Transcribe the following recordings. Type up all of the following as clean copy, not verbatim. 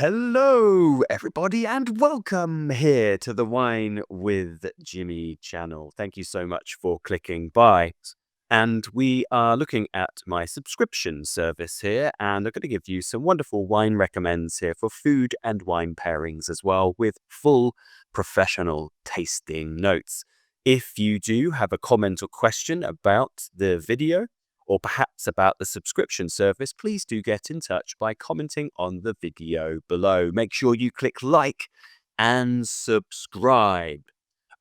Hello, everybody, and welcome here to the Wine with Jimmy channel. Thank you so much for clicking by. And we are looking at my subscription service here, and I'm going to give you some wonderful wine recommends here for food and wine pairings as well, with full professional tasting notes. If you do have a comment or question about the video, or perhaps about the subscription service, please do get in touch by commenting on the video below. Make sure you click like and subscribe.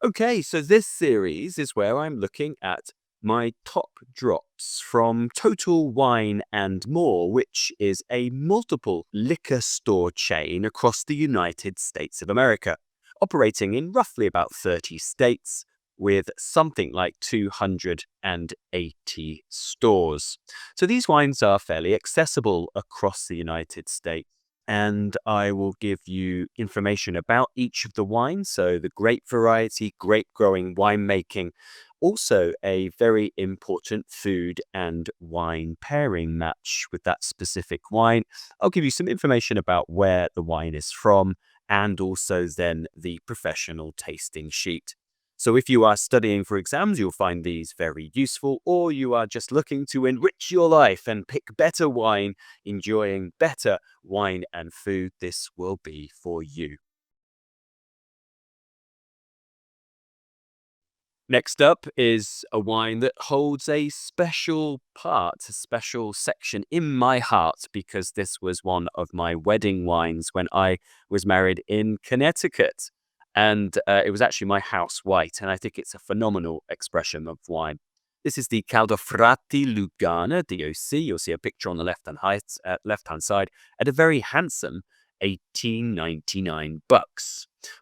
Okay, so this series is where I'm looking at my top drops from Total Wine and More, which is a multiple liquor store chain across the United States of America, operating in roughly about 30 states, with something like 280 stores. So these wines are fairly accessible across the United States. And I will give you information about each of the wines. So the grape variety, grape growing, winemaking, also a very important food and wine pairing match with that specific wine. I'll give you some information about where the wine is from and also then the professional tasting sheet. So if you are studying for exams, you'll find these very useful, or you are just looking to enrich your life and pick better wine, enjoying better wine and food, this will be for you. Next up is a wine that holds a special part, a special section in my heart, because this was one of my wedding wines when I was married in Connecticut. And it was actually my house white, and I think it's a phenomenal expression of wine. This is the Caldofrati Lugana DOC. You'll see a picture on the left-hand side at a very handsome $18.99.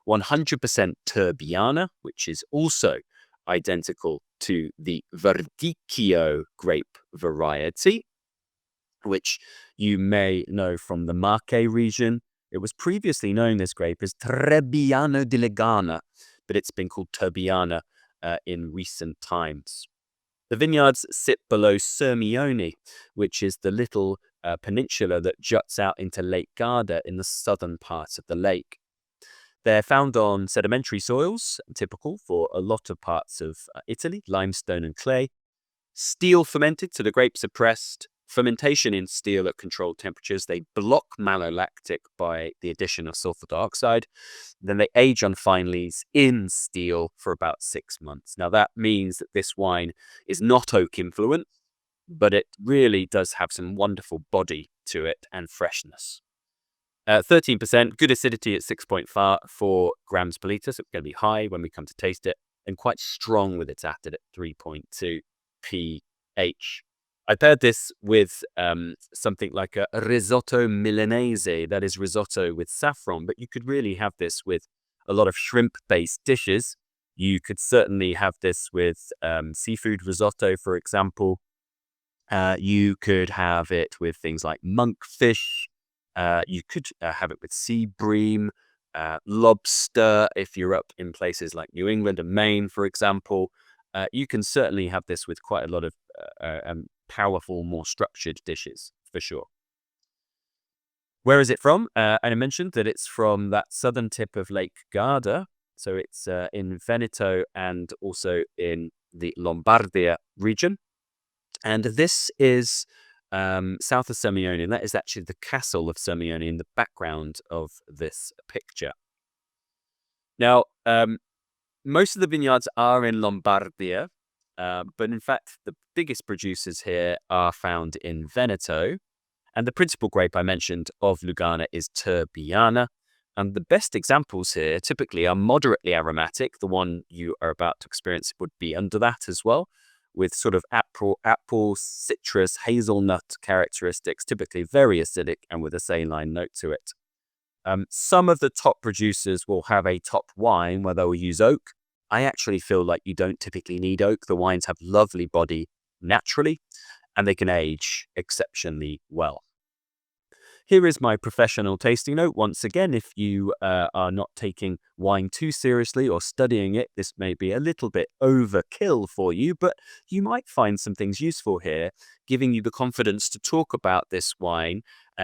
100% Turbiana, which is also identical to the Verdicchio grape variety, which you may know from the Marche region. It was previously known, this grape, as Trebbiano di Lugana, but it's been called Turbiana in recent times. The vineyards sit below Sirmione, which is the little peninsula that juts out into Lake Garda in the southern part of the lake. They're found on sedimentary soils, typical for a lot of parts of Italy, limestone and clay. Steel fermented, so the grapes are pressed. Fermentation in steel at controlled temperatures. They block malolactic by the addition of sulfur dioxide. Then they age on fine lees in steel for about 6 months. Now that means that this wine is not oak influenced, but it really does have some wonderful body to it and freshness. 13%, good acidity at 6.4 grams per litre, so it's going to be high when we come to taste it, and quite strong with its acid at 3.2 pH. I paired this with something like a risotto milanese, that is risotto with saffron, but you could really have this with a lot of shrimp-based dishes. You could certainly have this with seafood risotto, for example. You could have it with things like monkfish. You could have it with sea bream, lobster, if you're up in places like New England and Maine, for example. You can certainly have this with quite a lot of powerful, more structured dishes, for sure. Where is it from? And I mentioned that it's from that southern tip of Lake Garda. So it's in Veneto and also in the Lombardia region. And this is south of Sirmione, and that is actually the castle of Sirmione in the background of this picture. Now, most of the vineyards are in Lombardia, but in fact, the biggest producers here are found in Veneto. And the principal grape I mentioned of Lugana is Turbiana. And the best examples here typically are moderately aromatic. The one you are about to experience would be under that as well, with sort of apple, citrus, hazelnut characteristics, typically very acidic and with a saline note to it. Some of the top producers will have a top wine where they'll use oak. I actually feel like you don't typically need oak. The wines have lovely body naturally, and they can age exceptionally well. Here is my professional tasting note. Once again, if you are not taking wine too seriously or studying it, this may be a little bit overkill for you, but you might find some things useful here, giving you the confidence to talk about this wine,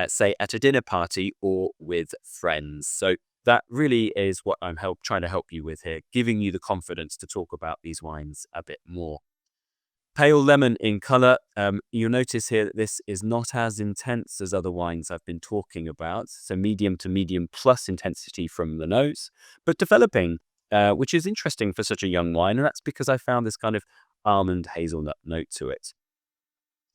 say at a dinner party or with friends. So that really is what I'm trying to help you with here, giving you the confidence to talk about these wines a bit more. Pale lemon in color. You'll notice here that this is not as intense as other wines I've been talking about. So medium to medium plus intensity from the nose, but developing, which is interesting for such a young wine. And that's because I found this kind of almond hazelnut note to it.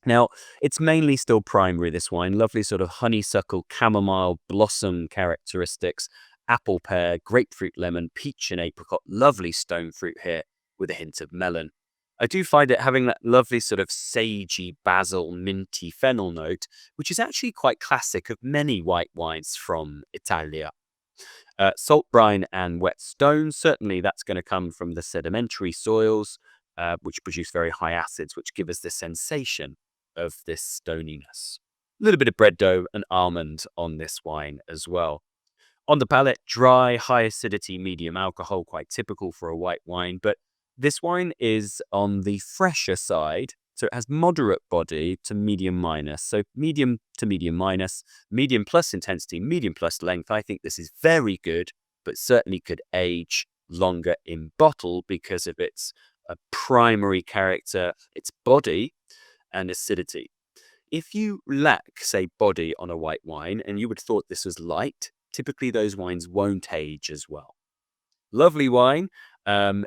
Now, it's mainly still primary, this wine. Lovely sort of honeysuckle, chamomile, blossom characteristics, apple pear, grapefruit lemon, peach and apricot. Lovely stone fruit here with a hint of melon. I do find it having that lovely sort of sagey, basil, minty fennel note, which is actually quite classic of many white wines from Italia. Salt brine and wet stone, certainly that's going to come from the sedimentary soils, which produce very high acids, which give us the sensation of this stoniness. A little bit of bread dough and almond on this wine as well. On the palate, dry, high acidity, medium alcohol, quite typical for a white wine, but this wine is on the fresher side, so it has moderate body to medium minus. So medium to medium minus, medium plus intensity, medium plus length. I think this is very good, but certainly could age longer in bottle because of its primary character, its body and acidity. If you lack, say, body on a white wine, and you would have thought this was light, typically those wines won't age as well. Lovely wine.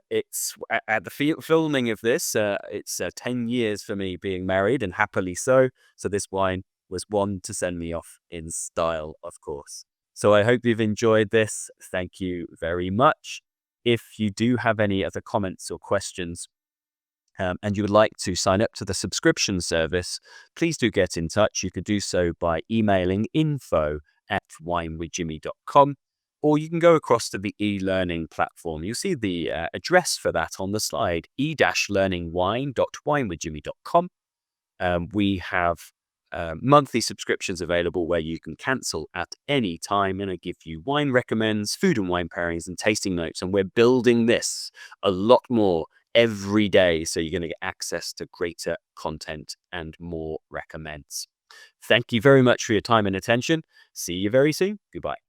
It's at the filming of this, it's 10 years for me being married, and happily so. So this wine was one to send me off in style, of course. So I hope you've enjoyed this. Thank you very much. If you do have any other comments or questions, and you would like to sign up to the subscription service, please do get in touch. You could do so by emailing info@winewithjimmy.com, or you can go across to the e-learning platform. You'll see the address for that on the slide, e-learningwine.winewithjimmy.com. We have monthly subscriptions available where you can cancel at any time, and I give you wine recommends, food and wine pairings, and tasting notes. And we're building this a lot more every day, so you're going to get access to greater content and more recommends. Thank you very much for your time and attention. See you very soon. Goodbye.